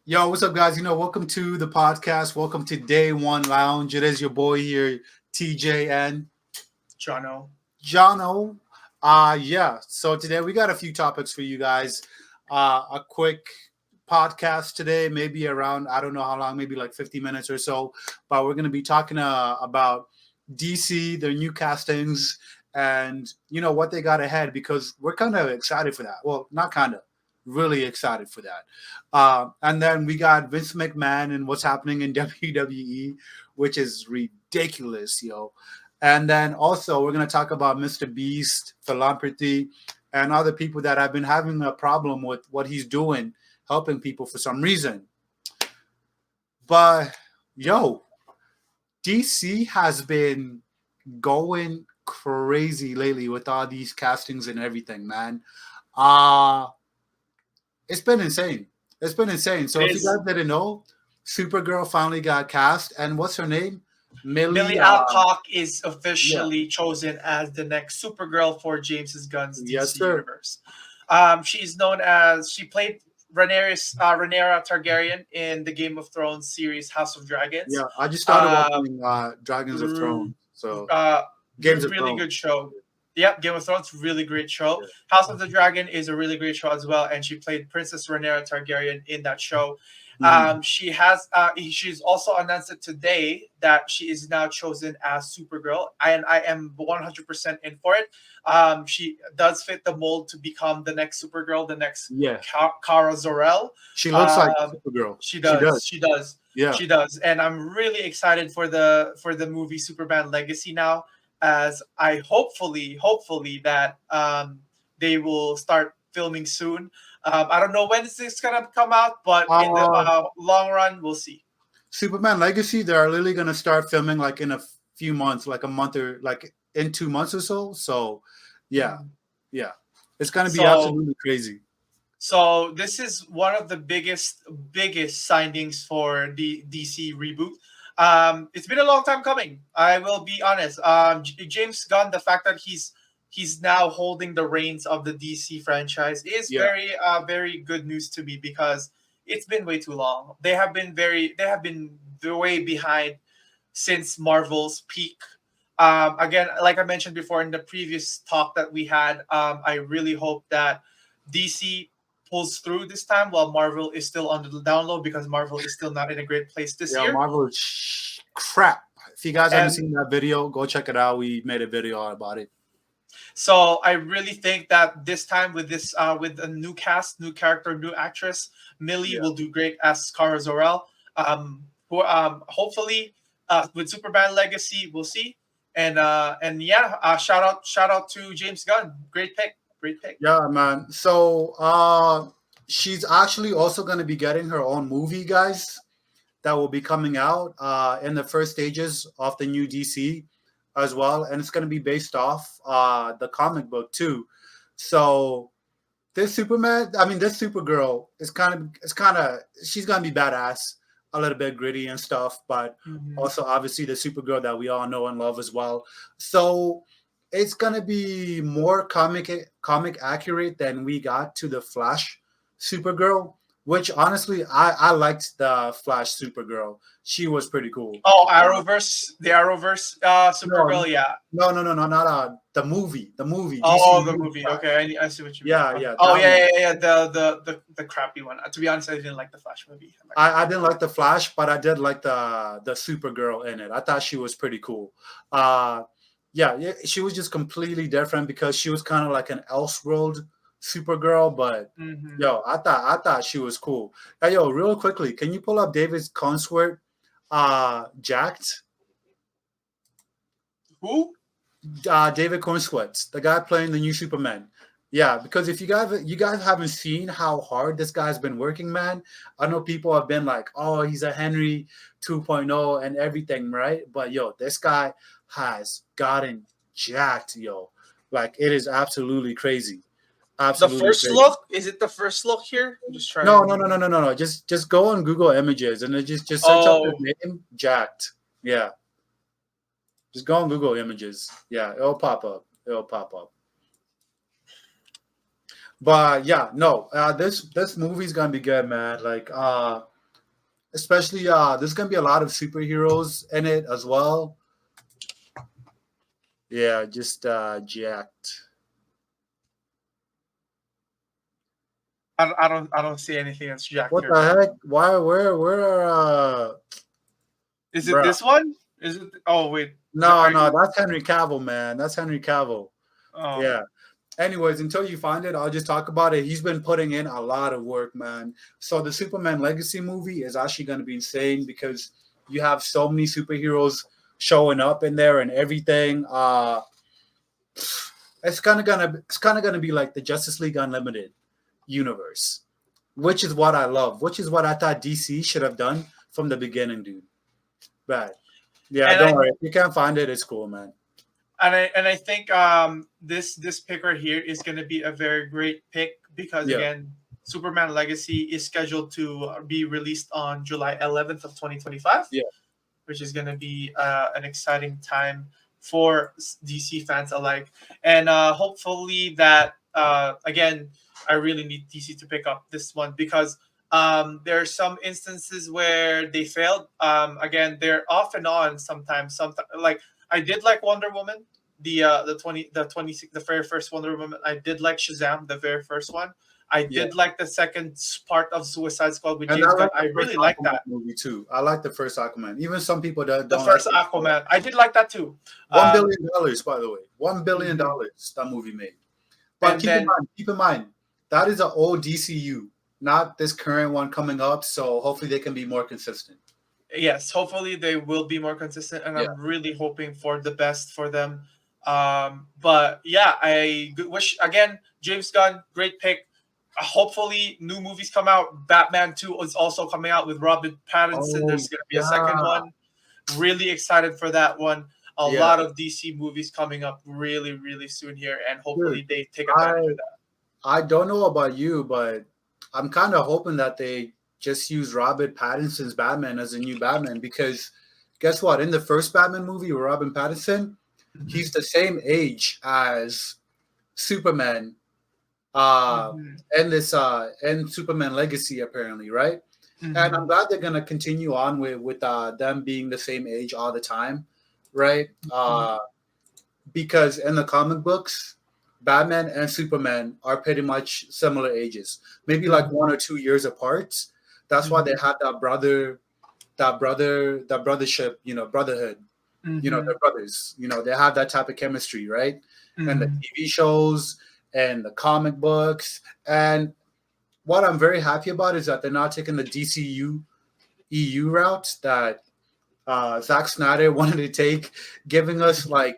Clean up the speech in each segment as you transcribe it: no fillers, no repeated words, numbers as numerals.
Yo, what's up, guys? Welcome to the podcast. Welcome to Day One Lounge. It is your boy here, TJ and Jono. Jono. Yeah. So today we got a few topics for you guys. A quick podcast today, maybe around I don't know how long, maybe like 50 minutes or so. But we're gonna be talking about DC, their new castings, and what they got ahead because we're kind of excited for that. Well, not kind of, really excited for that. And then we got Vince McMahon and what's happening in WWE, which is ridiculous, yo. And then also we're gonna talk about Mr. Beast, philanthropy, and other people that have been having a problem with what he's doing, helping people for some reason. But yo, DC has been going crazy lately with all these castings and everything, man. Uh it's been insane. It's been insane. So It if you is guys didn't know, Supergirl finally got cast, and what's her name? Millie. Millie Alcock is Yeah, officially chosen as the next Supergirl for James Gunn's yes, DC sir. universe. She's known as she played Rhaenyra Targaryen in the Game of Thrones series House of Yeah, Dragons. I just started Um, watching Dragons of r- Thrones. So Games of Really Thrones. good show. Yep, Game of Thrones, really great show. Yeah. House of the Dragon is a really great show as well, and she played Princess Rhaenyra Targaryen in that show. Mhm. She's also announced it today that she is now chosen as Supergirl, and I am 100% in for it. She does fit the mold to become the next Supergirl, the next Yeah, Kara Zor-El. she looks like Um, Supergirl. she She does. does, she does, Yeah. she does, and I'm really excited for the movie Superman Legacy now, as I hopefully that they will start filming soon. I don't know when this is gonna come out, but in the Uh, long run, we'll see. Superman Legacy, they're literally gonna start filming like in a few months, like a month or like in 2 months or so. So, yeah, Mhm. yeah, it's gonna be So absolutely crazy. So this is one of the biggest signings for the DC reboot. It's been a long time coming. I will be honest. James Gunn, the fact that he's now holding the reins of the DC franchise is Yeah. very good news to me, because it's been way too long. They have been way behind since Marvel's peak. Again, like I mentioned before in the previous talk that we had, I really hope that DC pulls through this time while Marvel is still on the down low, because Marvel is still not in a great place this Yeah, year. Marvel is crap. If you guys haven't And seen that video, go check it out. We made a video about it. so I really think that this time with with a new cast, new character, new actress, Millie Yeah. will do great as Kara Zor-El. Hopefully, with Superman Legacy, we'll see. And yeah, shout out to James Gunn. Great pick. Yeah, man. So she's actually also gonna be getting her own movie, guys, that will be coming out in the first stages of the new DC as well. And it's gonna be based off the comic book too. So this Supergirl is kind of she's gonna be badass, a little bit gritty and stuff, but Mhm. also obviously the Supergirl that we all know and love as well. So it's gonna be more comic accurate than we got to the Flash Supergirl, which honestly I liked the Flash Supergirl. She was pretty cool. Oh, Uh, The Arrowverse, no, Supergirl, yeah. no, not the movie, DC Oh, the movie movie. Flash. Okay, I see what you mean. Yeah, Okay. yeah, Oh, that yeah, one. yeah. The crappy one. To be honest, I didn't like the Flash movie. I'm not gonna I lie. didn't like the Flash, but I did like the Supergirl in it. I thought she was pretty cool. Uh, yeah, she was just completely different because she was kind of like an Elseworld Supergirl. But Hmm. yo, I thought she was cool. Hey, yo, real quickly, can you pull up David Consworth, Jacked? Who? David Cornsweet, the guy playing the new Superman. Yeah, because if you guys haven't seen how hard this guy's been working, man. I know people have been like, "Oh, he's a Henry 2.0 and everything," right? But yo, this guy has gotten jacked, yo. Like it is absolutely crazy, The absolutely first crazy. look? Is it the first look here? I'm just No, trying no, no, to. no, no, no, no. Just go on Google Images and then just search up his Oh, name, jacked. Yeah, just go on Google Images. Yeah, it'll pop up. It'll pop up. But yeah, no, this movie's gonna be good, man. Like, especially there's gonna be a lot of superheroes in it as well. Yeah, just jacked. I don't see anything that's jacked What here, the bro. heck? Why? Where are Is it bruh? this one? Is it? Oh wait, No, are no, you? that's Henry Cavill, man. That's Henry Cavill. Oh, Yeah. Anyways, until you find it, I'll just talk about it. He's been putting in a lot of work, man. So the Superman Legacy movie is actually going to be insane because you have so many superheroes showing up in there and everything. It's kind of gonna be like the Justice League Unlimited universe, which is what I love, which is what I thought DC should have done from the beginning, dude. But yeah, and don't I worry. If you can't find it, it's cool, man. I think this pick right here is going to be a very great pick because Yeah. again, Superman Legacy is scheduled to be released on July 11th of 2025, Yeah. which is going to be an exciting time for DC fans alike. And hopefully that, again, I really need DC to pick up this one because there are some instances where they failed. Again, they're off and on sometimes. Sometimes, like I did like Wonder Woman, the very first Wonder Woman. I did like Shazam, the very first one. I Yeah. did like the second part of Suicide Squad with And I James Gunn. like I the first really like Aquaman that. movie too. I like the first Aquaman. Even some people that The don't like first it. Aquaman. I did like that too. Um, $1 billion, by the way. $1 billion mhm. that movie made. But And then keep in mind, that is an old DCU, not this current one coming up. So hopefully they can be more consistent. yes, hopefully they will be more consistent, and Yeah. I'm really hoping for the best for them. But yeah, wish again, James Gunn, great pick. Hopefully, new movies come out. Batman 2 is also coming out with Robert Pattinson. Oh There's going to be a second yeah. one. Really excited for that one. A Yeah. lot of DC movies coming up really, really soon here, and Dude, hopefully they take I advantage of that. I don't know about you, but I'm kind of hoping that they just use Robert Pattinson's Batman as a new Batman because guess what? In the first Batman movie with Robin Pattinson, Mhm. he's the same age as Superman uh Mhm. and Superman Legacy apparently, right? And I'm Mhm. glad they're gonna continue on with them being the same age all the time, right? Mhm. Because in the comic books, Batman and Superman are pretty much similar ages, maybe like Mhm. 1 or 2 years apart. That's why they Mhm. have that brothership, brotherhood. They're Mhm. brothers. They have that type of chemistry, right? And the Mhm. TV shows and the comic books. And what I'm very happy about is that they're not taking the DCU EU route that Zack Snyder wanted to take, giving us like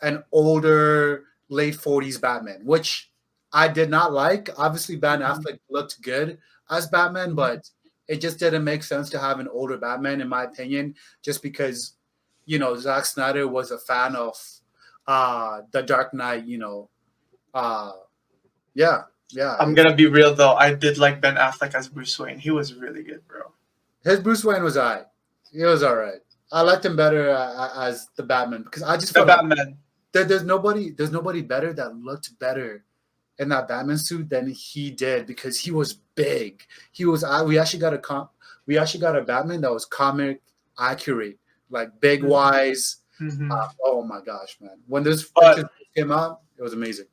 an older late 40s Batman, which I did not like. Obviously, Ben Mhm. Affleck looked good as Batman, Mhm. but it just didn't make sense to have an older Batman, in my opinion, just because, Zack Snyder was a fan of The Dark Knight, Uh, yeah, yeah. I'm gonna be real though. I did like Ben Affleck as Bruce Wayne. He was really good, bro. His Bruce Wayne was all right. He was all right. I liked him better as the Batman because I just The felt like Batman. there's nobody better that looked better in that Batman suit than he did because he was big. He was. We actually got a Batman that was comic accurate, like big wise. Mm-hmm. Oh my gosh, man! When this picture But came out, it was amazing.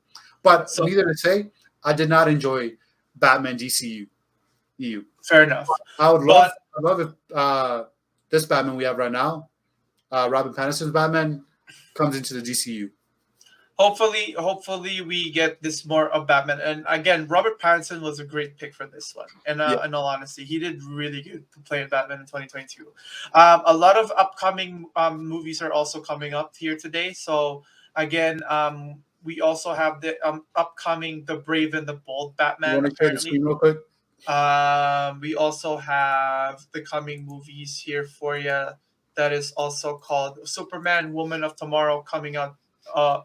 But so neither to say, I did not enjoy Batman DCU EU. fair enough. But I'd love if this Batman we have right now, Robin Pattinson's Batman, comes into the DCU. hopefully we get this more of Batman. And again, Robert Pattinson was a great pick for this one. And Yeah, in all honesty, he did really good to play Batman in 2022. A lot of upcoming movies are also coming up here today. So again, we also have the upcoming The Brave and the Bold you Batman. want to share the Apparently, screen real quick? we also have the coming movies here for you. That is also called Superman, Woman of Tomorrow, coming out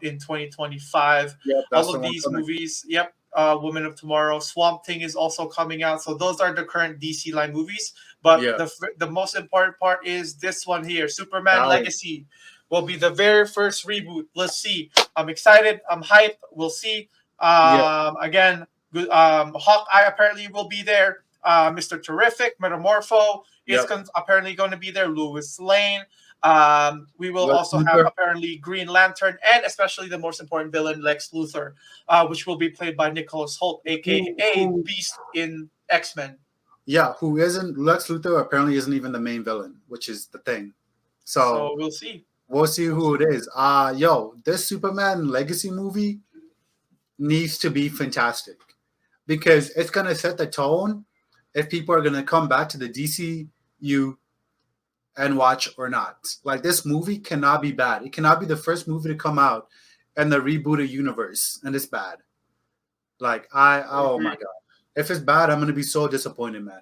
in 2025. Yep, All that's the of one these coming. movies, yep. Woman of Tomorrow, Swamp Thing is also coming out. So those are the current DC line movies. But Yeah, the most important part is this one here, Superman that one. Legacy, will be the very first reboot. Let's see. I'm excited. I'm hyped. We'll see. Yeah, Again, Hawkeye apparently will be there. Mr. Terrific, Metamorpho is Yep. apparently going to be there. Lewis Lane. We will Lex also have Luthor. apparently Green Lantern and especially the most important villain, Lex Luthor, which will be played by Nicholas Hoult, aka Who Beast in X-Men. yeah, who isn't Lex Luthor apparently isn't even the main villain, which is the thing. So So we'll see. we'll see We'll who see. it is. Yo, this Superman Legacy movie needs to be fantastic because it's gonna set the tone if people are gonna come back to the DCU and watch or not. Like this movie cannot be bad. It cannot be the first movie to come out and the rebooted universe and it's bad. Like I oh my agree. god. If it's bad, I'm gonna be so disappointed, man.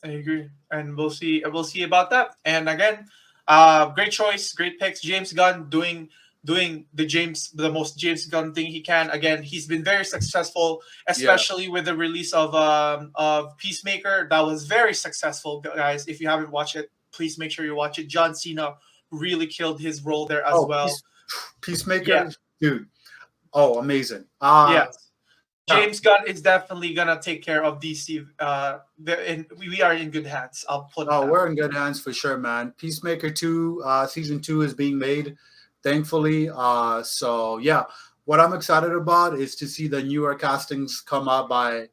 I agree, and we'll see. We'll see about that. And again, great choice, great picks. James Gunn doing the most James Gunn thing he can. Again, he's been very successful, Yeah. especially with the release of Peacemaker. That was very successful, guys. If you haven't watched it, please make sure you watch it. John Cena really killed his role there as Oh, well. Yeah. Peacemaker, dude. Oh, amazing. Yes. Yeah. James Gunn is definitely gonna take care of DC. We are in good hands. I'll put it Oh, that we're way. in good hands for sure, man. Peacemaker 2, season 2 is being made, thankfully. So yeah, what I'm excited about is to see the newer castings come out by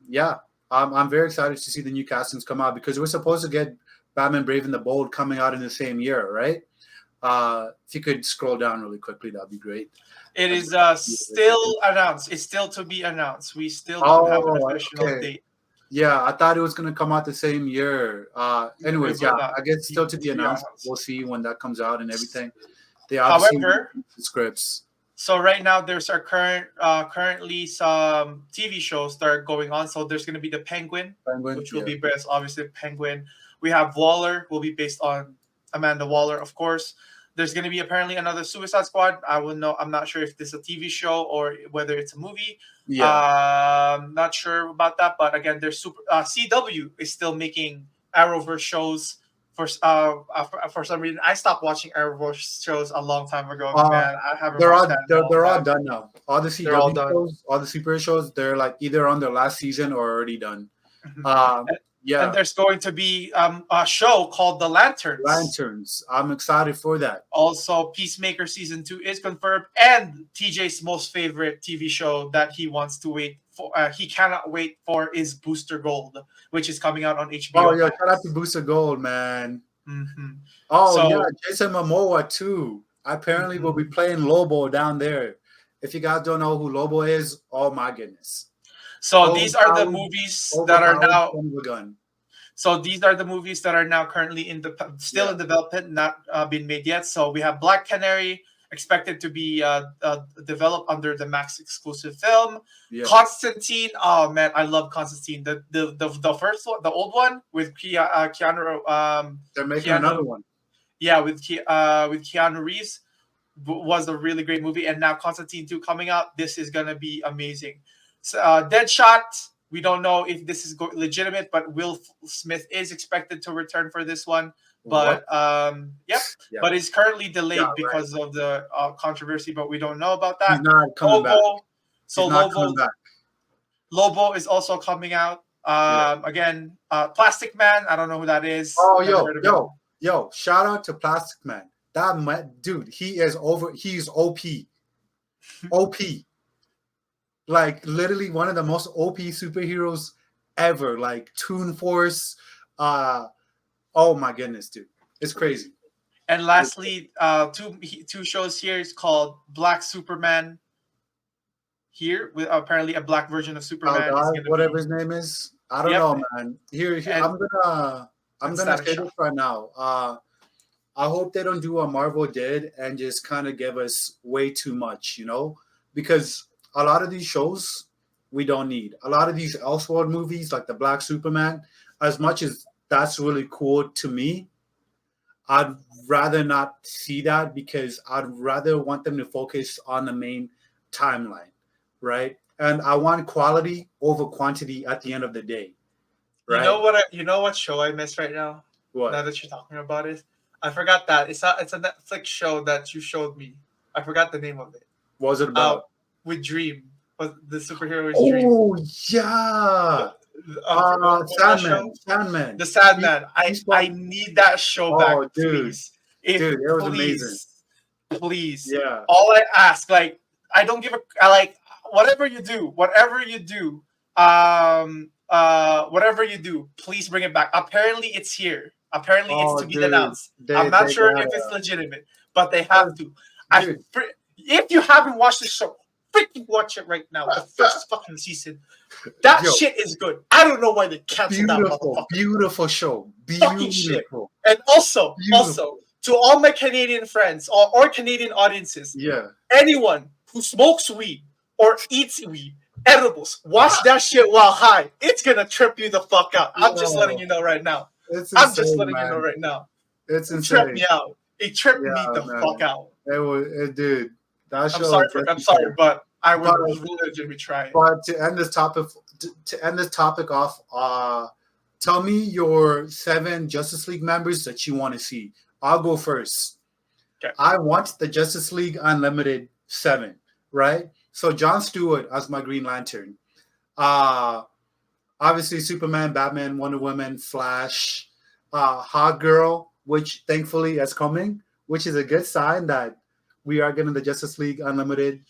yeah. I'm very excited to see the new castings come out because we're supposed to get Batman Brave and the Bold coming out in the same year, right? If you could scroll down really quickly, that'd be great. It I'd is be really excited. still announced. It's still to be announced. We still don't have an Oh, official okay. date. Yeah, I thought it was gonna come out the same year. It Anyways, will yeah, not I guess still to be to be announced. announced. We'll see when that comes out and everything. They obviously However, the scripts. so right now there's our currently some TV shows that are going on. So there's going to be the Penguin, Penguin, which will yeah, be based obviously Penguin. We have Waller, will be based on Amanda Waller, of course. There's going to be apparently another Suicide Squad. I will know. I'm not sure if this is a TV show or whether it's a movie. yeah. Not sure about that. But again, there's CW is still making Arrowverse shows. For some reason, I stopped watching Arrowverse shows a long time ago. Uh, Man, I haven't watched that in a long they're all time. done now. All the They're all CW done. shows, all the super shows, they're like either on their last season or already done. Mhm. Um, And yeah, there's going to be a show called The Lanterns. Lanterns. I'm excited for that. Also, Peacemaker season 2 is confirmed, and TJ's most favorite TV show that he wants to wait for, he cannot wait for, is Booster Gold, which is coming out on Oh HBO yeah, shout out to Max. Booster Gold, man. Hmm. Oh yeah, So, Jason Momoa too. Apparently will be mhm. playing Lobo down there. If you guys don't know who Lobo is, oh my goodness. so these are the Overpowered, movies that are overpowered now. son of a gun. So these are the movies that are now currently in the still Yeah, in development, not been made yet. So we have Black Canary expected to be developed under the Max exclusive film. yeah. Constantine, oh man, I love Constantine. The first one, the old one with Keanu, They're making another Keanu, one. yeah, with Keanu Reeves was a really great movie, and now Constantine 2 coming out. This is gonna be amazing. So, Deadshot. We don't know if this is legitimate, but Will Smith is expected to return for this one. What? But yep, Yeah, but it's currently yeah, delayed right. because of the controversy. But we don't know about He's that. not coming back. Lobo. So He's not coming back. Lobo is also coming out. Yeah. Again, Plastic Man. I don't know who that is. Oh, Never heard of him. yo! Shout out to Plastic Man. Dude, he is over. He's OP, OP. Like literally one of the most OP superheroes ever. Like Toon Force. Uh, oh my goodness, dude, it's crazy. And lastly, two shows here is called Black Superman. Here with apparently a black version of Our Superman is guy, going to whatever be. his name is, I don't Yep, know, man. Here, and I'm and gonna Static say this Shock. right now. I hope they don't do what Marvel did and just kind of give us way too much, because a lot of these shows we don't need. A lot of these Elseworld movies, like the Black Superman, as much as that's really cool to me, I'd rather not see that because I'd rather want them to focus on the main timeline, right? And I want quality over quantity at the end of the day, right? You know what show I miss right now? Now What that you're talking about it, I forgot that it's a Netflix show that you showed me. I forgot the name of it. was it Uh, about? with Dream. was the superhero's dream. Oh yeah. What was that show? Sandman. The Sandman. He I spoke. need that show back, Oh, dude, please. If dude, it was amazing. please, please. Yeah. All I ask, like, I don't give a I like whatever you do, whatever you do, please bring it back. Apparently, it's here. Apparently, it's Oh, to be dude, announced. I'm not they sure got if it. it's legitimate, but they have to. I Dude, if you haven't watched the show, freaking watch it right now. The first fucking season. That yo, shit is good. I don't know why they canceled that beautiful, motherfucker. beautiful show. Fucking shit. Beautiful. And also, Beautiful. to all my Canadian friends or Canadian audiences, Yeah. anyone who smokes weed or eats weed, edibles, watch that shit while high. It's gonna trip you the fuck out. I'm just letting you know right now. It's I'm just insane, letting you know man. right now. It's It tripped insane. me out. It tripped me Yeah, the man. fuck out. Dude. That show. I'm sorry, but I would But- legitimately try it. But to end this topic off, tell me your 7 Justice League members that you want to see. I'll go first. Okay. I want the Justice League Unlimited 7, right? So John Stewart as my Green Lantern. Obviously Superman, Batman, Wonder Woman, Flash, Hot Girl, which thankfully is coming, which is a good sign that we are getting the Justice League Unlimited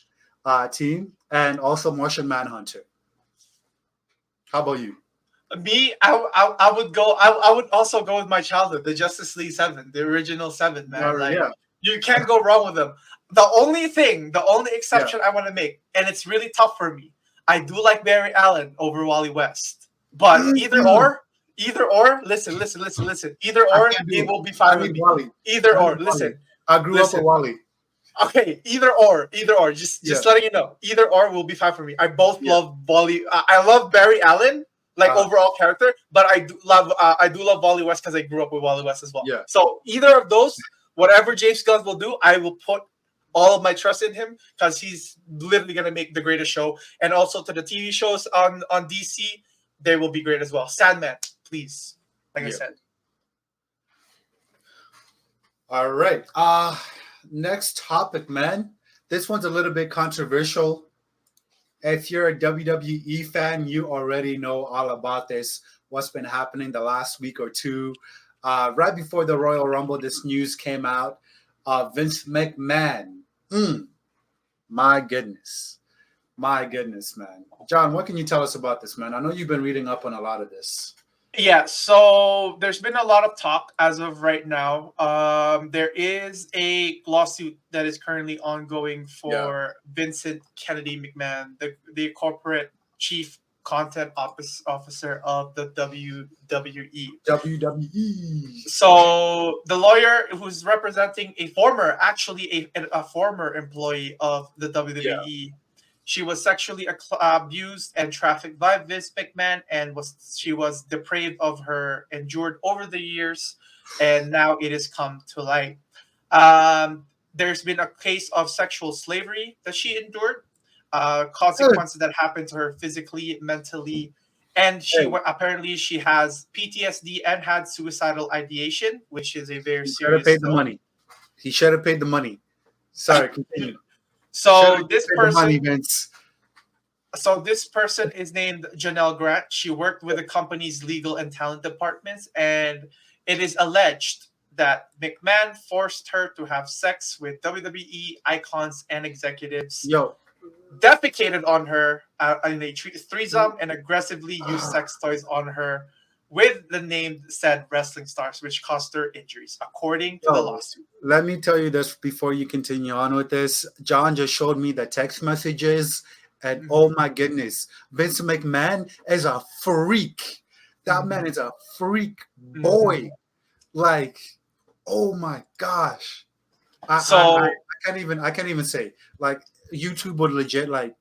team, and also Martian Manhunter. How about you? Me, I would go. I would also go with my childhood, the Justice League 7, the original 7, man. Like, Yeah. you can't go wrong with them. The only exception I want to make, and it's really tough for me. I do like Barry Allen over Wally West, but either or. Listen. Either or, it will be fine with me. Wally. Either or, listen. I grew up with Wally. Okay, either or. Just letting you know. Either or will be fine for me. I both love Wally. I love Barry Allen, like overall character, but I do love Wally West because I grew up with Wally West as well. Yeah. So either of those, whatever James Gunn will do, I will put all of my trust in him because he's literally gonna make the greatest show. And also to the TV shows on DC, they will be great as well. Sandman, please. Like I said. All right. Next topic, man. This one's a little bit controversial. If you're a WWE fan, you already know all about this. What's been happening the last week or two. Right before the Royal Rumble, this news came out. Vince McMahon. My goodness, man. John, what can you tell us about this, man? I know you've been reading up on a lot of this. Yeah, so there's been a lot of talk as of right now. There is a lawsuit that is currently ongoing for Vincent Kennedy McMahon, the corporate chief content officer of the WWE. So the lawyer who's representing a former employee of the WWE, she was sexually abused and trafficked by Vince McMahon, and she was deprived of her endured over the years, and now it has come to light. There's been a case of sexual slavery that she endured, consequences that happened to her physically, mentally, and apparently she has PTSD and had suicidal ideation, which is a very serious. He should have paid the money. He should have paid the money. Sorry, continue. So this person is named Janelle Grant. She worked with the company's legal and talent departments, and it is alleged that McMahon forced her to have sex with WWE icons and executives. Defecated on her in a threesome and aggressively used sex toys on her with the name said wrestling stars, which caused her injuries, according to the lawsuit. Let me tell you this before you continue on with this. John just showed me the text messages, and oh my goodness, Vince McMahon is a freak. That man is a freak boy. Like, oh my gosh. I can't even say. Like, YouTube would legit like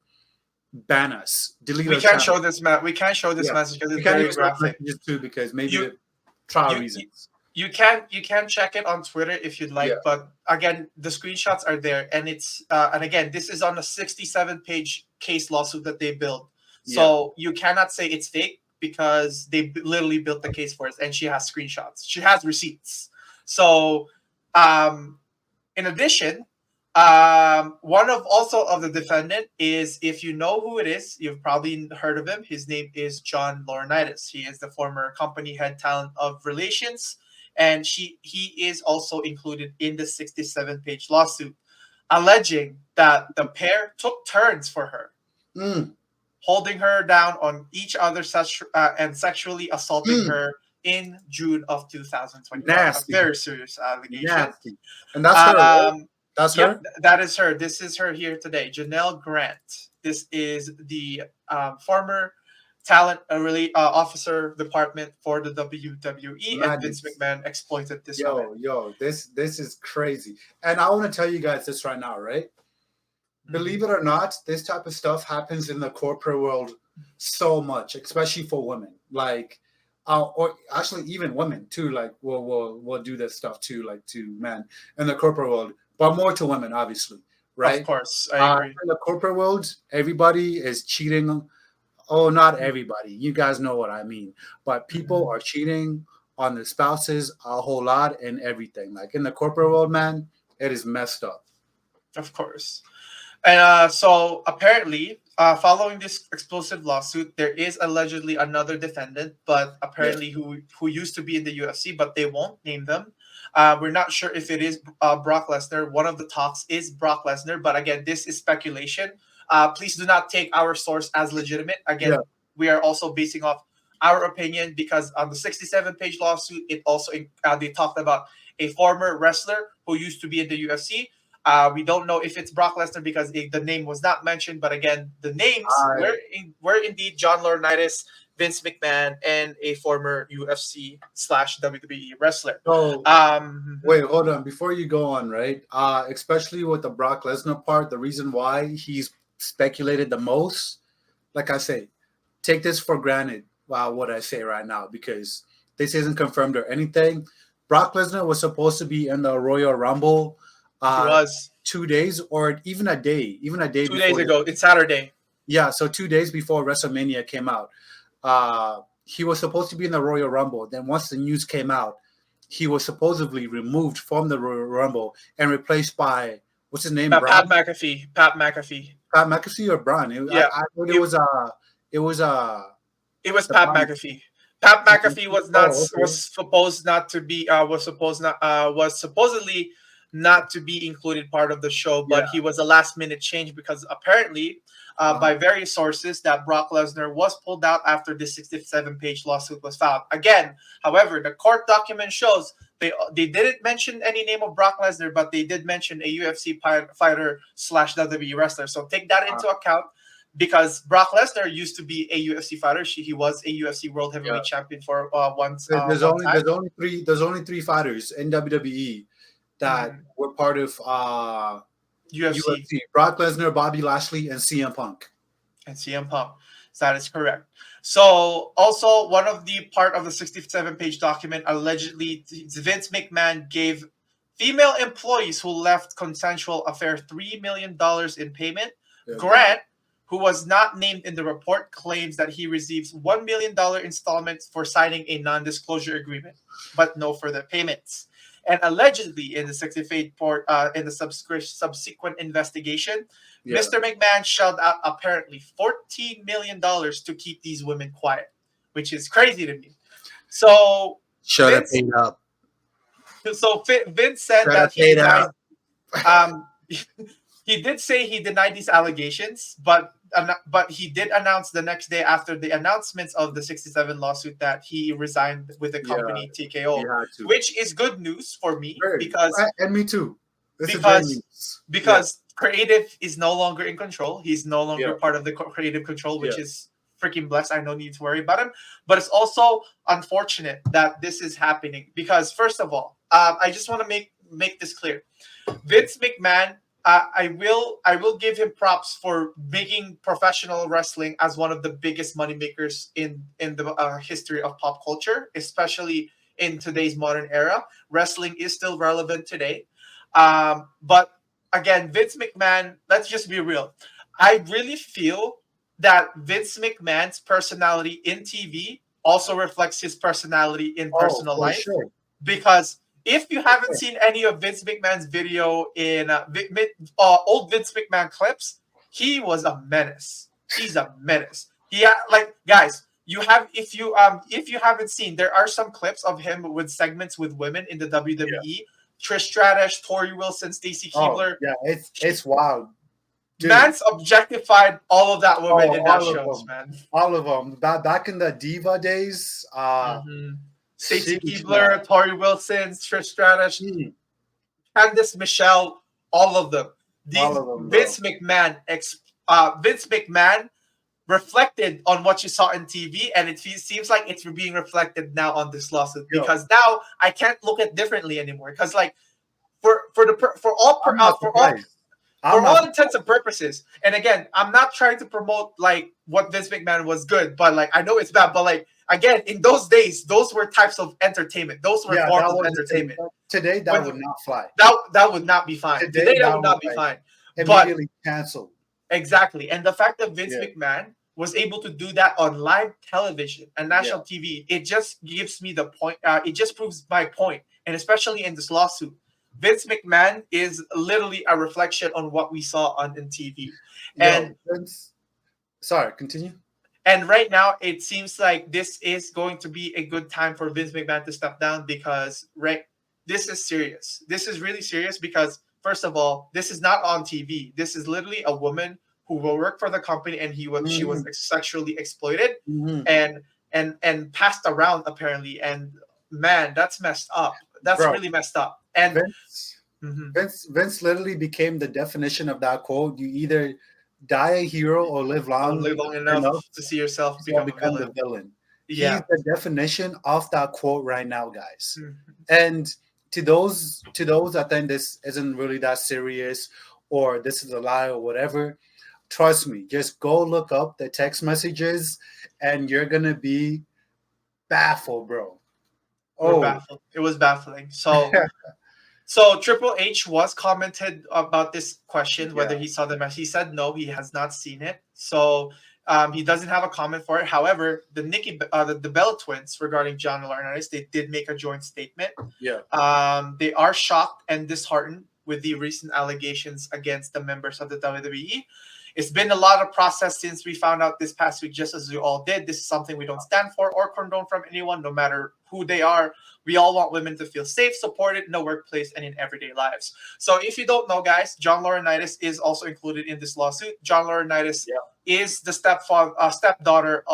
ban us, delete us. We can't show this message because it's very graphic. Too, because maybe trial reasons. You can check it on Twitter if you'd like, but again, the screenshots are there, and it's and again, this is on a 67-page case lawsuit that they built. So you cannot say it's fake because they literally built the case for us, and she has screenshots, she has receipts. So, in addition, One of also of the defendant is, if you know who it is, you've probably heard of him. His name is John Laurinaitis. He is the former company head talent of relations, and he is also included in the 67-page lawsuit, alleging that the pair took turns for her, Mm, holding her down on each other and sexually assaulting mm, her in June of 2025. A nasty, very serious allegation. nasty. And that's her, right? Um, That's yep, her. that is her. This is her here today, Janelle Grant. This is the former talent really officer department for the WWE, and Vince Madness. McMahon exploited this woman. Yo, this is crazy. And I want to tell you guys this right now, right? Believe Mhm. it or not, this type of stuff happens in the corporate world so much, especially for women. Like, or actually even women too. Like, will do this stuff too, like to men in the corporate world, but more to women, obviously, Of right? course, I agree. In the corporate world, everybody is cheating. Oh, not everybody. You guys know what I mean. But people Mhm. are cheating on their spouses a whole lot and everything. Like in the corporate world, man, it is messed up. Of course. And so apparently, following this explosive lawsuit, there is allegedly another defendant, but Yeah. apparently who used to be in the UFC, but they won't name them. We're not sure if it is Brock Lesnar. One of the talks is Brock Lesnar, but again, this is speculation. Please do not take our source as legitimate. Yeah. Again, we are also basing off our opinion because on the 67-page lawsuit, it also they talked about a former wrestler who used to be in the UFC. We don't know if it's Brock Lesnar because the name was not mentioned, but again, the names I were indeed John Laurinaitis, Vince McMahon, and a former UFC slash WWE wrestler. so Mhm. wait, hold on. Before you go on, right? Especially with the Brock Lesnar part, the reason why he's speculated the most, like I say, take this for granted. What I say right now, because this isn't confirmed or anything. Brock Lesnar was supposed to be in the Royal Rumble, He uh, was 2 days or even a day 2 days before. ago. It's Saturday. Yeah, so 2 days before WrestleMania came out, he was supposed to be in the Royal Rumble. Then once the news came out, he was supposedly removed from the Royal Rumble and replaced by what's his name, Pat Braun, McAfee. Pat McAfee. Pat McAfee or Braun. Yeah, I thought it, it was it was the Pat Braun. McAfee. Pat McAfee Oh, okay. was supposedly not to be included part of the show, Yeah. but he was a last minute change because apparently, Uh, by various sources, that Brock Lesnar was pulled out after the 67-page lawsuit was filed. Again, however, the court document shows they didn't mention any name of Brock Lesnar, but they did mention a UFC fighter slash WWE wrestler. So take that uh, into account because Brock Lesnar used to be a UFC fighter. He was a UFC World yeah. Heavyweight Champion for one There's time. only three fighters in WWE that Mhm. were part of UFC UFC. Brock Lesnar, Bobby Lashley, and CM Punk. and CM Punk. So that is correct. So also one of the part of the 67-page document allegedly Vince McMahon gave female employees who left consensual affair $3 million in payment. Good God. Grant, who was not named in the report, claims that he receives $1 million installments for signing a non-disclosure agreement, but no further payments. And allegedly, in the 65 port, in the subsequent investigation, Yeah. Mr. McMahon shelled out apparently $14 million to keep these women quiet, which is crazy to me. So Should have Vince, paid up. Vince said Should that have he paid denied. up. Um, he did say he denied these allegations, but he did announce the next day after the announcements of the 67 lawsuit that he resigned with the Yeah, company he TKO, had to. which is good news for me Very. And me too. This is great because news. Yeah. because creative is no longer in control. He's no longer Yeah. part of the creative control, Yeah. which is freaking blessed. I no need to worry about him. But it's also unfortunate that this is happening because first of all, I just want to make this clear. Vince McMahon, I will give him props for making professional wrestling as one of the biggest moneymakers in the history of pop culture, especially in today's modern era. Wrestling is still relevant today, but again, Vince McMahon. Let's just be real. I really feel that Vince McMahon's personality in TV also reflects his personality in Oh, personal for life sure. because If you haven't seen any of Vince McMahon's video in old Vince McMahon clips, he was a menace. He's a menace. Like guys, you have if you haven't seen, there are some clips of him with segments with women in the Yeah. WWE. Trish Stratus, Tori Wilson, Stacy Oh Keibler. yeah, it's wild, dude. Man's objectified all of that women Oh, in that all of shows, them, man. all of them. Back in the diva days, Mm-hmm. Stacy sheesh, man. Keibler, Tori Wilson, Trish Stratus, Mm, Candice Michelle, all of them. all These of them, bro. Vince McMahon reflected on what you saw in TV, and seems like it's being reflected now on this lawsuit Yo, because now I can't look at differently anymore. Because like for the per- I'm not surprised. I'm for not all intents and purposes, and again, I'm not trying to promote like what Vince McMahon was good, but like I know it's bad, but like again, in those days, those were types of entertainment. Those were Yeah, forms that of was the thing. entertainment. Today, that When would not fly. that would not be fine. Today, Today, that that would would not be like fine. But immediately cancel. exactly, and the fact that Vince Yeah, McMahon was able to do that on live television and yeah, national TV, it just gives me the point. It just proves my point, and especially in this lawsuit, Vince McMahon is literally a reflection on what we saw on in TV, and yo, sorry, continue. right now it seems like this is going to be a good time for Vince McMahon to step down because this is serious. This is really serious because first of all, this is not on TV. This is literally a woman who will work for the company and she was Hmm. sexually exploited Hmm. and passed around apparently, and man, that's messed up. That's Bro, really messed up. And Vince, mhm, Vince literally became the definition of that quote. You either die a hero or live don't long live long enough enough to see yourself to become a become the villain. villain. He's Yeah. the definition of that quote right now, guys. Mhm. And to those that think this isn't really that serious or this is a lie or whatever, trust me, just go look up the text messages and you're gonna be baffled, bro. We're Oh, baffled. It was baffling. So Triple H was commented about this question yeah. whether he saw the match. He said no, he has not seen it. So he doesn't have a comment for it. However, the Bella twins regarding John Laurinaitis, they did make a joint statement. Yeah. They are shocked and disheartened with the recent allegations against the members of the WWE. It's been a lot of process since we found out this past week, just as we all did. This is something we don't stand for or condone from anyone, no matter who they are. We all want women to feel safe, supported in the workplace and in everyday lives. So, if you don't know, guys, John Laurinaitis is also included in this lawsuit. John Laurinaitis Yeah. is the stepfather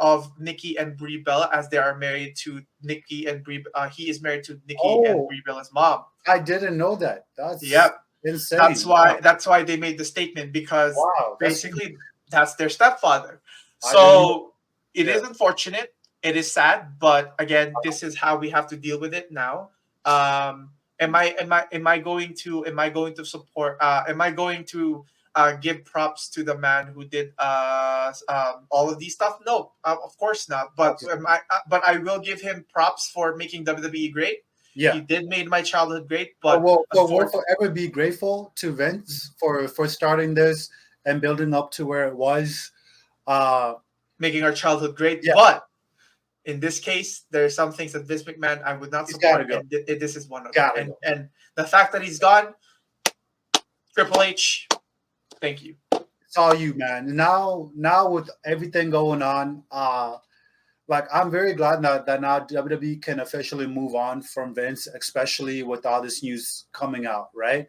of Nikki and Brie Bella, as they are married to Nikki and Brie. He is married to Nikki and Oh, Brie Bella's mom. I didn't know that. That's Yep. insane. Wow. That's why they made the statement, because Wow. That's basically that's their stepfather. I didn't know. So it Yeah. is unfortunate. It is sad, but again, this is how we have to deal with it now. Am I going to support? Am I going to give props to the man who did all of these stuff? No, of course not. But Okay. but I will give him props for making WWE great. He Yeah. did made my childhood great, But but we'll unfortunately, forever be grateful to Vince for starting this and building up to where it was. Uh, making our childhood great. yeah, But in this case, there are some things that Vince McMahon I would not he's got to support, go. and this is one of them. Gotta And go. the fact that he's gone, Triple H, thank you. It's all you, man. Now with everything going on, like I'm very glad that now WWE can officially move on from Vince, especially with all this news coming out, right?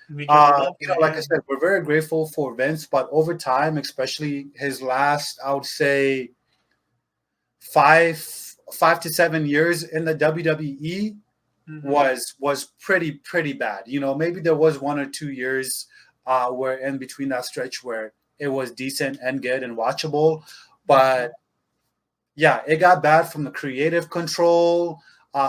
We can move on from it. Like I Yeah. said, we're very grateful for Vince, but over time, especially his last, I would say, five to 7 years in the WWE Mhm. was pretty bad. Maybe there was 1 or 2 years where in between that stretch where it was decent and good and watchable, but yeah, it got bad from the creative control,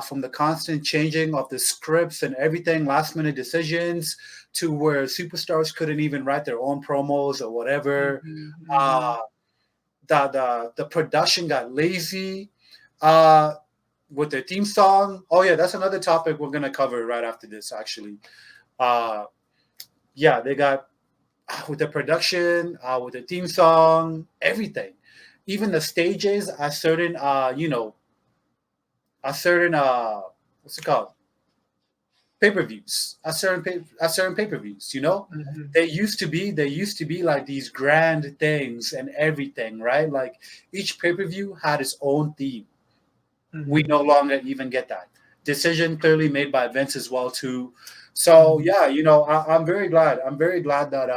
from the constant changing of the scripts and everything, last minute decisions, to where superstars couldn't even write their own promos or whatever. Mhm. Uh, Mhm. the production got lazy uh, with their theme song. Oh yeah, that's another topic we're gonna cover right after this. Actually, uh, yeah, they got with the production, with the theme song, everything, even the stages at certain a certain what's it called, pay-per-views, a certain pay-per-views, Mhm. they used to be like these grand things and everything, right? Like each pay-per-view had its own theme. We Mhm. no longer even get that. Decision clearly made by Vince as well too. So Mhm. yeah, I'm very glad. I'm very glad that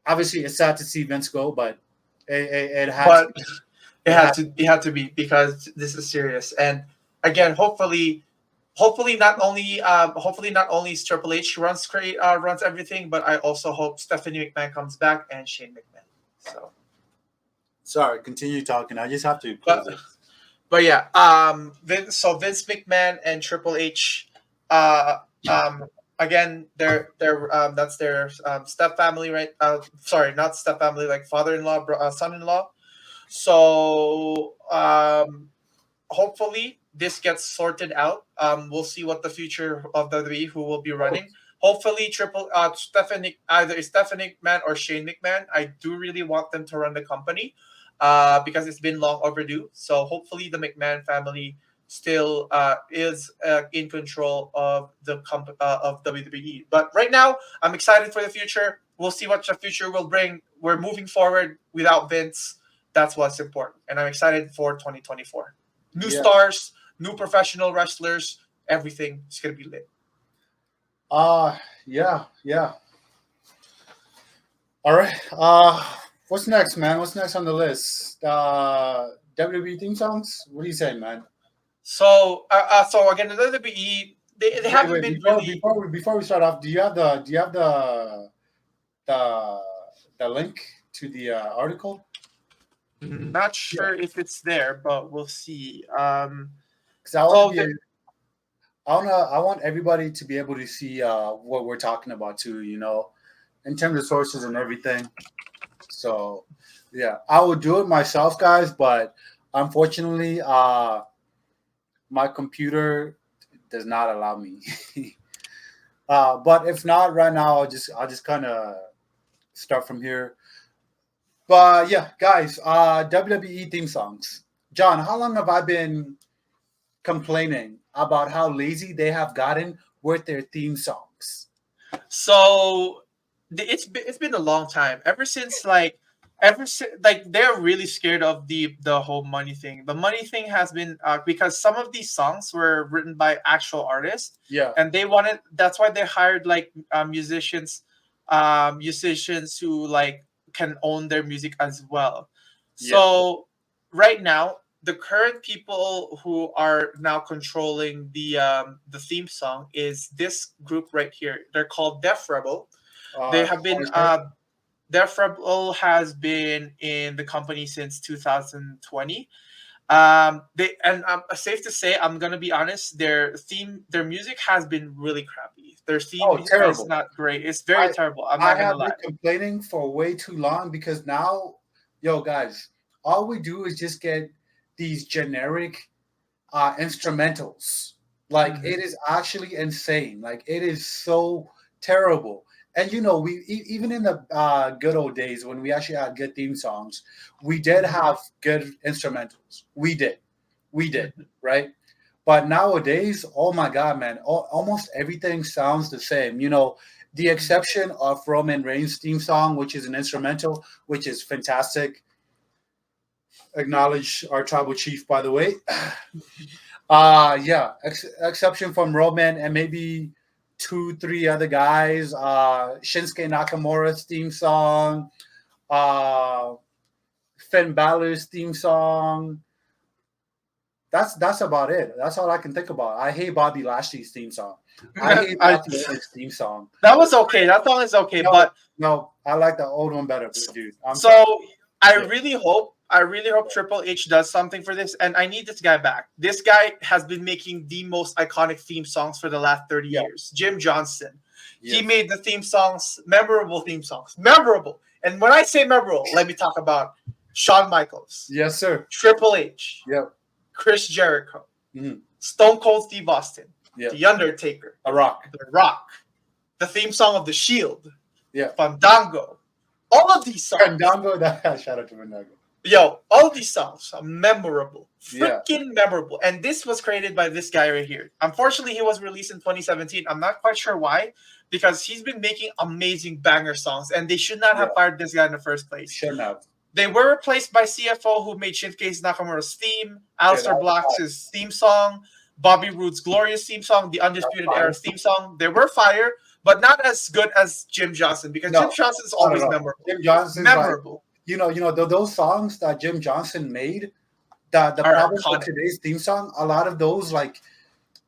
obviously it's sad to see Vince go, but it had to But be. it It had had to be because this is serious. And again, hopefully not only is Triple H runs everything, but I also hope Stephanie McMahon comes back and Shane McMahon. So, Sorry, continue talking. I just have to but close it. yeah, Vince McMahon and Triple H, uh, again, they're that's their step family, right? Sorry, not step family, like father-in-law, son-in-law. So hopefully this gets sorted out. We'll see what the future of WWE who will be Oh, running. Hopefully, either Stephanie McMahon or Shane McMahon. I do really want them to run the company, because it's been long overdue. So hopefully, the McMahon family still is in control of of WWE. But right now, I'm excited for the future. We'll see what the future will bring. We're moving forward without Vince. That's what's important, and I'm excited for 2024. New yeah. stars, new professional wrestlers, everything is gonna be lit. Uh yeah, yeah. All right. What's next, man? What's next on the list? WWE theme songs? What do you say, man? So again, the WWE they Wait, haven't wait. been Before really. before we before we start off, the the link to the article? Not Yeah. sure if it's there, but we'll see. Because I want to So be I want everybody to be able to see what we're talking about too, in terms of sources and everything. So yeah, I would do it myself, guys, but unfortunately, my computer does not allow me. But if not, right now, I'll just kind of start from here. But yeah, guys, WWE theme songs. John, how long have I been complaining about how lazy they have gotten with their theme songs? So it's been a long time ever since like they're really scared of the whole money thing. The money thing has been because some of these songs were written by actual artists, Yeah, and that's why they hired like musicians who like can own their music as well. yeah, So right now the current people who are now controlling the theme song is this group right here. They're called Def Rebel. They have been Punisher. Def Rebel has been in the company since 2020. They and safe to say, I'm gonna be honest. Their music has been really crappy. Their theme Oh, is terrible. not great. It's very I terrible. I'm I not gonna have been lie. complaining for way too long because now, yo, guys, all we do is just get these generic instrumentals. Like Mhm. it is actually insane. Like it is so terrible. And even in the good old days when we actually had good theme songs, we did Mhm. have good instrumentals. We did, Mhm. right? But nowadays, oh my God, man, almost everything sounds the same. The Mhm. exception of Roman Reigns' theme song, which is an instrumental, which is fantastic. Acknowledge our tribal chief, by the way. Yeah, exception from Roman and maybe two, three other guys. Shinsuke Nakamura's theme song, uh, Finn Balor's theme song. That's about it. That's all I can think about. I hate Bobby Lashley's theme song. I hate I, Matthew Owens' theme song. that was okay. That song is okay, No, but no, I like the old one better, dude. I'm sorry. so Yeah, I really hope Triple H does something for this, and I need this guy back. This guy has been making the most iconic theme songs for the last 30 yeah, years. Jim Johnston. He yes, made the theme songs, memorable theme songs. Memorable. And when I say memorable, let me talk about Shawn Michaels, yes, sir. Triple H, Yep. Chris Jericho, Mm-hmm. Stone Cold Steve Austin, Yep. The Undertaker, A rock. The Rock, the theme song of The Shield, Yeah. Fandango. All of these songs. Fandango. That shout out to Fandango. Yo, all of these songs are memorable, Yeah, freaking memorable. And this was created by this guy right here. Unfortunately, he was released in 2017. I'm not quite sure why, because he's been making amazing banger songs, and they should not have yeah. fired this guy in the first place. Shouldn't have. They were replaced by CFO, who made Shinsuke Nakamura's theme, Yeah, that Aleister was Black's theme song, Bobby Roode's Glorious theme song, the Undisputed fire. Era's theme song. They were fire, but not as good as Jim Johnson, because Jim No, Johnson is not at always all. memorable. Jim Johnson's like, Memorable. those songs that Jim Johnson made. The Are problem with iconic. today's theme song, a lot of those, like,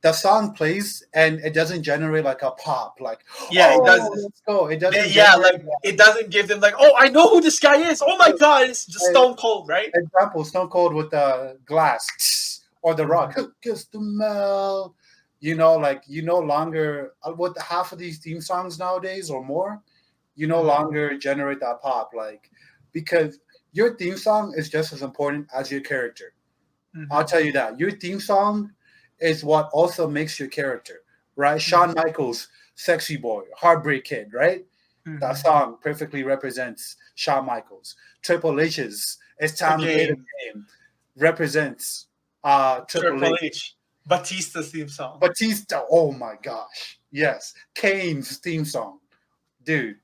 the song plays and it doesn't generate like a pop, like, Yeah, it oh, does. let's go. It doesn't Yeah, generate like it doesn't give them like, oh, I know who this guy is. Oh my god, it's just that. Stone Cold, right? Example, Stone Cold with the glass or the rock. Kiss the Mel. Like, you no longer, with half of these theme songs nowadays or more, you no longer generate that pop, like, because your theme song is just as important as your character. I'll tell you that. Your theme song is what also makes your character, right? Shawn Michaels, Sexy Boy, Heartbreak Kid, right? That song perfectly represents Shawn Michaels. Triple H's It's Time to Play the Game represents Triple H. Batista's theme song. Batista, oh my gosh. Yes. Kane's theme song. Dude,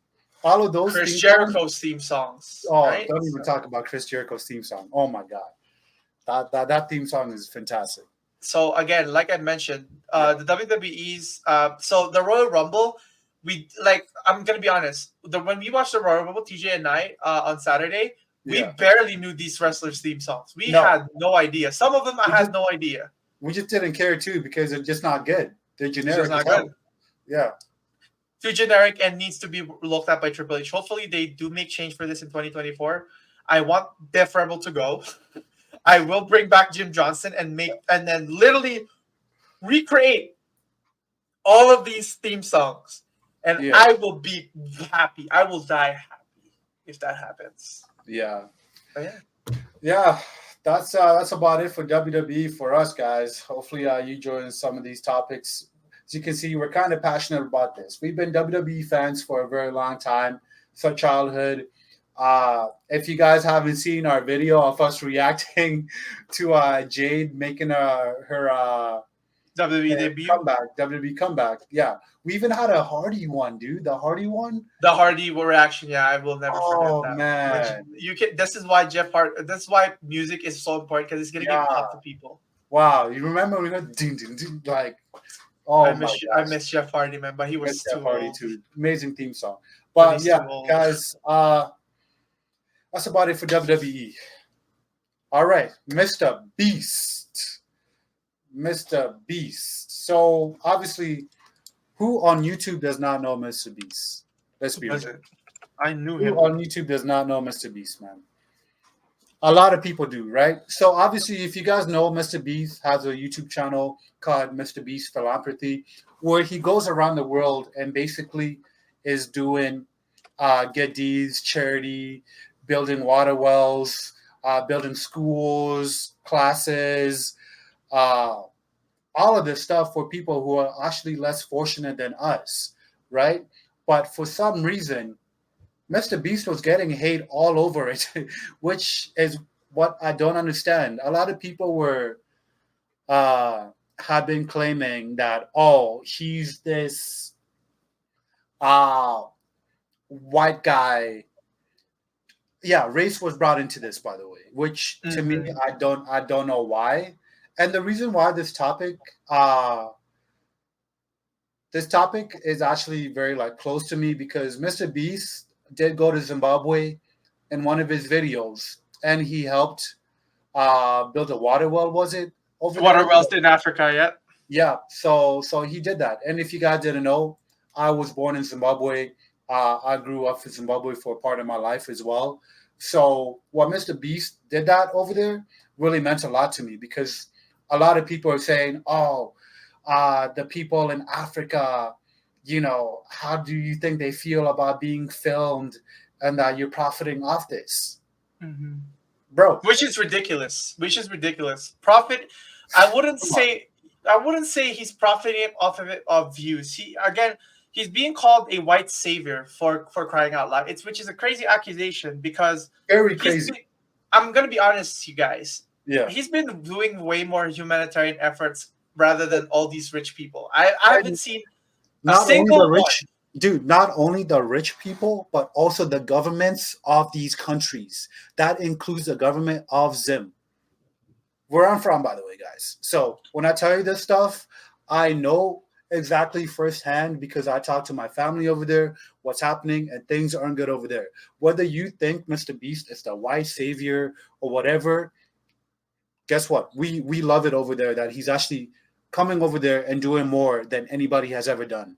all of those Chris theme Jericho's songs, theme songs. oh, Right? don't even talk about Chris Jericho's theme song. Oh my God. That theme song is fantastic. So again, like I mentioned, the WWE's so the Royal Rumble, I'm gonna be honest, when we watched the Royal Rumble, TJ and I on Saturday, we Yeah. barely knew these wrestlers' theme songs. We No. had no idea. Some of them I had no idea. We just didn't care too because they're just not good. They're It's generic just as not hell. good. Yeah. Too generic and needs to be looked at by Triple H. Hopefully, they do make change for this in 2024. I want Def Rebel to go. I will bring back Jim Johnson and then literally recreate all of these theme songs, and Yeah. I will be happy. I will die happy if that happens. Yeah. But yeah. Yeah. That's about it for WWE for us, guys. Hopefully you join some of these topics. As you can see, we're kind of passionate about this. We've been WWE fans for a very long time, since childhood. If you guys haven't seen our video of us reacting to Jade making her WWE debut. WWE comeback. Yeah, we even had a Hardy one, dude. The Hardy one. The Hardy reaction, yeah, I will never Oh forget that. man, You can. This is why This is why music is so important, because it's gonna give pop to people. wow! You remember we got ding ding ding, like, oh I my miss gosh. I miss Jeff Hardy, man, but he was Miss too Jeff Hardy old. too. Amazing theme song. But But he's yeah, too old. guys, that's about it for WWE. All right, Mr. Beast. Mr. Beast. So obviously, who on YouTube does not know Mr. Beast? Let's be real. Listen, I knew Who him. on YouTube does not know Mr. Beast, man? A lot of people do, right? So obviously, if you guys know, Mr. Beast has a YouTube channel called Mr. Beast Philanthropy, where he goes around the world and basically is doing good deeds, charity, building water wells, building schools, classes, all of this stuff for people who are actually less fortunate than us, right? But for some reason, Mr. Beast was getting hate all over it, which is what I don't understand. A lot of people were have been claiming that, oh, he's this white guy. Yeah, race was brought into this, by the way, which to me I don't know why. And the reason why this topic is actually very like close to me, because Mr. Beast did go to Zimbabwe in one of his videos, and he helped build a water well. Was it over Water there? wells in Africa, yeah. Yeah. So he did that. And if you guys didn't know, I was born in Zimbabwe. I grew up in Zimbabwe for a part of my life as well. So what Mr. Beast did that over there really meant a lot to me, because a lot of people are saying, oh, the people in Africa, how do you think they feel about being filmed and that you're profiting off this? Bro. Which is ridiculous. Profit, I wouldn't say he's profiting off of it of views. He's being called a white savior for crying out loud. Which is a crazy accusation, because Very crazy. I'm gonna be honest, you guys. Yeah. He's been doing way more humanitarian efforts rather than all these rich people. I haven't And seen a not only the single one. rich, dude, not only the rich people, but also the governments of these countries. That includes the government of Zim, where I'm from, by the way, guys. So when I tell you this stuff, I know exactly firsthand because I talk to my family over there, what's happening, and things aren't good over there. Whether you think Mr. Beast is the white savior or whatever, guess what? We love it over there that he's actually coming over there and doing more than anybody has ever done.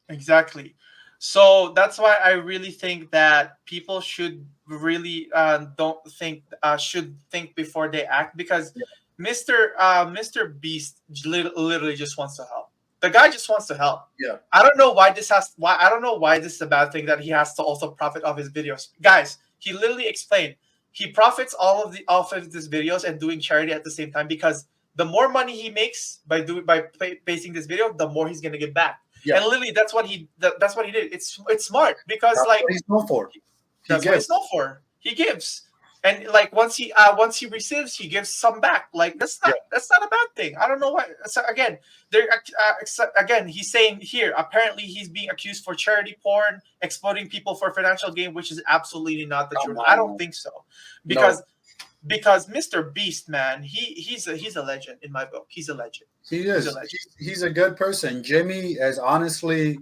Exactly. So that's why I really think that people should really don't think should think before they act, because Yeah. Mr. Beast literally just wants to help. The guy just wants to help. Yeah. I don't know why I don't know why this is a bad thing that he has to also profit off his videos. Guys, he literally explained he profits all of the off of his videos and doing charity at the same time, because the more money he makes by pasting this video, the more he's gonna get back. Yeah. And literally, that's what he did. It's smart because That's like what he's known for. He that's what he's gives. known for. He gives, and like once he receives, he gives some back. Like Yeah. that's not a bad thing. I don't know why. So again, there again, he's saying here. Apparently, he's being accused for charity porn, exploiting people for financial gain, which is absolutely not the Come truth. I on, don't man. think so, No, because Mr. Beast, man, he's a legend in my book. He's a legend. he He's a is. legend. He's a good person. Jimmy is honestly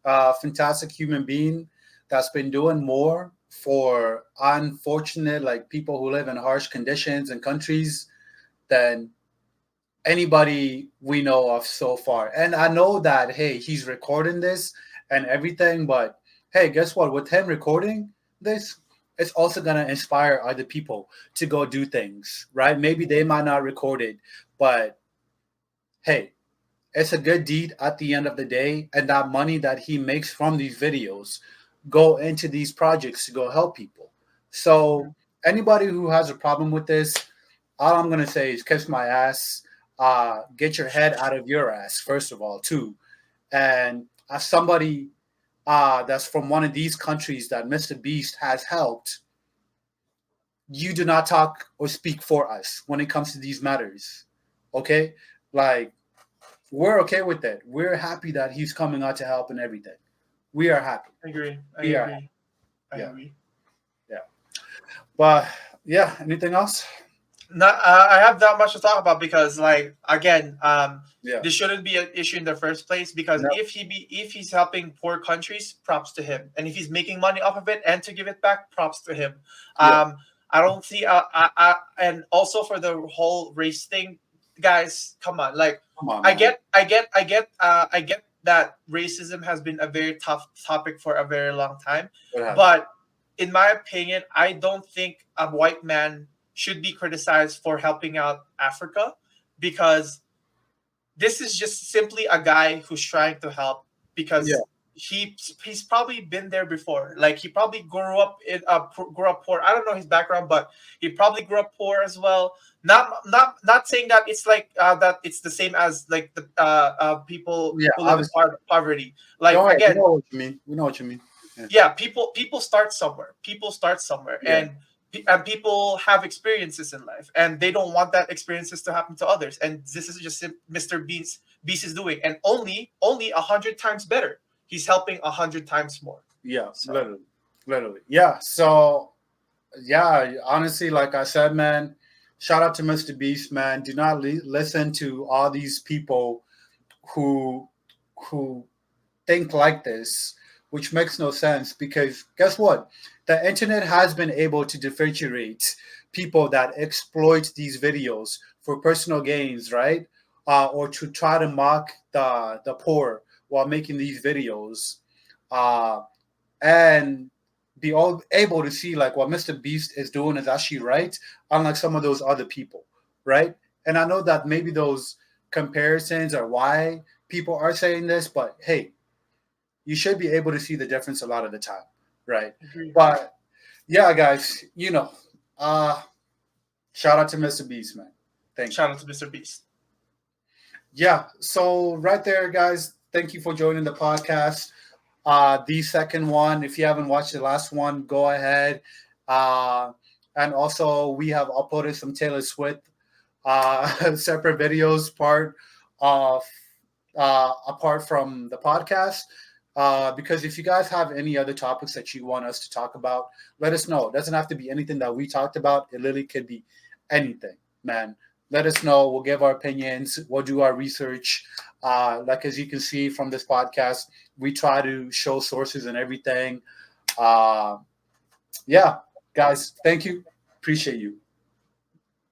a fantastic human being that's been doing more for unfortunate like people who live in harsh conditions and countries than anybody we know of so far. And I know that hey, he's recording this and everything, but hey, guess what? With him recording this, it's also gonna inspire other people to go do things, right? Maybe they might not record it, but hey, it's a good deed at the end of the day, and that money that he makes from these videos go into these projects to go help people. So anybody who has a problem with this, all I'm gonna say is kiss my ass. Get your head out of your ass first of all, too. And as somebody that's from one of these countries that Mr. Beast has helped, you do not talk or speak for us when it comes to these matters. Okay, like we're okay with that. We're happy that he's coming out to help and everything. We are happy. I agree. I We are. agree. I Yeah. agree. Yeah. But yeah, anything else? Not, I have that much to talk about because, like, again, Yeah. this shouldn't be an issue in the first place. Because No. if he's helping poor countries, props to him, and if he's making money off of it and to give it back, props to him. Yeah. I don't see, and also for the whole race thing, guys, come on, like, Come on, I man. I get that racism has been a very tough topic for a very long time, What happened? but in my opinion, I don't think a white man should be criticized for helping out Africa, because this is just simply a guy who's trying to help Yeah. because he's probably been there before. Like he probably grew up poor. I don't know his background, but he probably grew up poor as well. Not saying that it's like that it's the same as like the people Yeah. who live in Obviously. poverty. Like Go ahead. We again, know what you mean. We know what you mean. Yeah. yeah, people start somewhere. People start somewhere, Yeah. and people have experiences in life, and they don't want that experiences to happen to others. And this is just Mr. Beast is doing, and only 100 times better. He's helping 100 times more. Yeah. So Literally. Yeah. So yeah, honestly, like I said, man, shout out to Mr. Beast, man. Do not listen to all these people who who think like this, which makes no sense because guess what? The internet has been able to differentiate people that exploit these videos for personal gains, right? Or to try to mock the poor while making these videos. Uh, and be all able to see like what Mr. Beast is doing is actually right, unlike some of those other people, right? And I know that maybe those comparisons are why people are saying this, but hey, you should be able to see the difference a lot of the time, right? agree. But yeah, guys, uh, shout out to Mr. Beast, man. Thank you. Shout out to Mr. Beast. Yeah, so right there, guys, thank you for joining the podcast. The second one, if you haven't watched the last one, go ahead Uh, and also, we have uploaded some Taylor Swift separate videos part of apart from the podcast. Because if you guys have any other topics that you want us to talk about, let us know. It doesn't have to be anything that we talked about. It literally could be anything, man. Let us know. We'll give our opinions. We'll do our research. Like as you can see from this podcast, we try to show sources and everything. Uh, yeah, guys, thank you. Appreciate you.